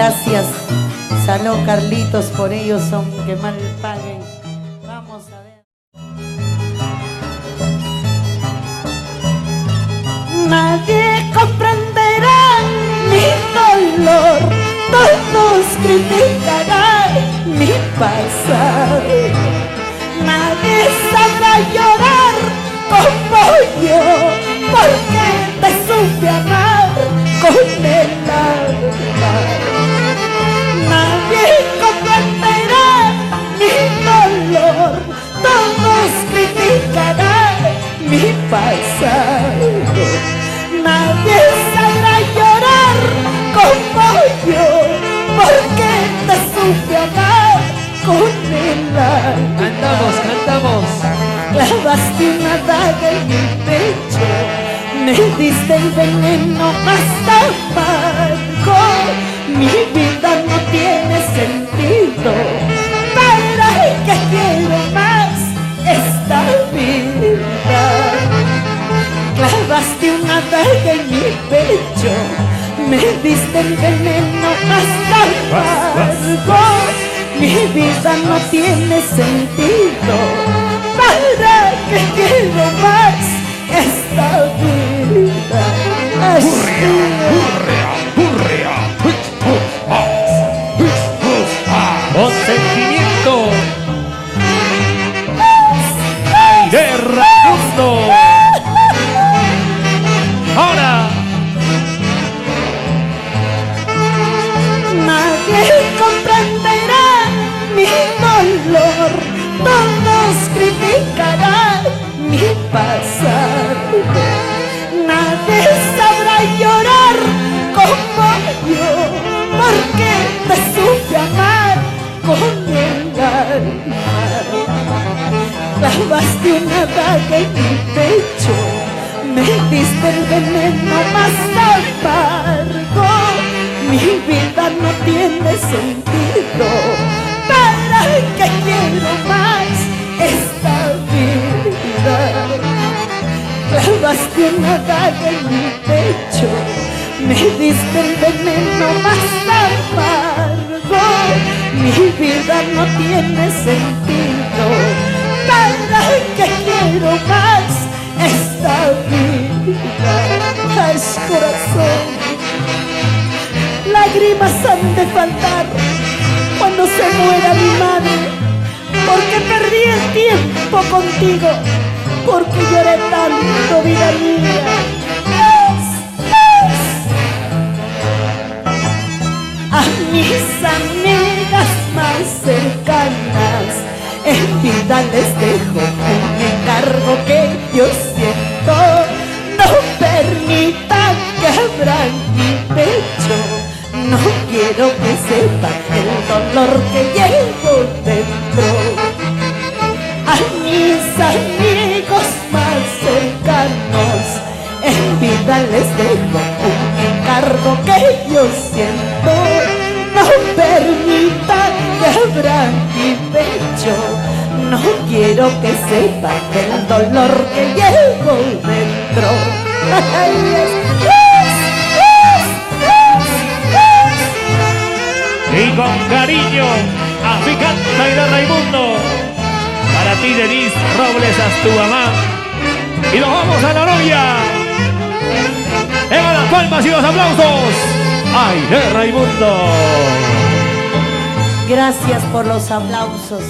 Gracias. Salud, Carlitos, por ellos son que mal paguen. Vamos a ver. Nadie comprenderá mi dolor, todos criticarán mi pasado. Nadie sabrá llorar como yo, porque te supe amar con el alma. Nadie comprenderá mi dolor, todos criticarán mi pasado. Nadie sabrá llorar como yo, porque te supe amar con el alma. Cantamos, cantamos. Clavaste una daga en mi pecho, me diste el veneno más amargo. Mi vida no tiene sentido, ¿para qué quiero más esta vida? Clavaste una daga en mi pecho, me diste el veneno más amargo. Mi vida no tiene sentido, ¿para qué quiero más esta vida? Con sentimiento. Aide Raimundo. Ahora. Nadie comprenderá mi dolor, todos criticarán mi pasado. Nadie sabrá llorar como yo, porque te supe amar con el alma. Clavaste una daga en mi pecho, me diste el veneno más amargo. Mi vida no tiene sentido, ¿para qué quiero más esta vida? Clavaste una daga en mi pecho, me diste el veneno más amargo. Mi vida no tiene sentido, ¿para qué quiero más esta vida? Ay, corazón, lágrimas han de faltar cuando se muera mi madre, porque perdí el tiempo contigo, porque lloré tanto, vida mía. A mis amigas más cercanas, en vida les dejo un encargo que yo siento. No permitan que abran mi pecho, no quiero que sepan el dolor que llevo dentro. A mis amigos más cercanos, en vida les dejo un encargo que yo siento. No permitan que abran mi pecho, no quiero que sepan el dolor que llevo dentro. Y con cariño, así canta Aide Raimundo. Para ti, Denise Robles, Astúbamá. Y nos vamos a la novia. ¡Eva las palmas y los aplausos! Aide Raimundo. Gracias por los aplausos.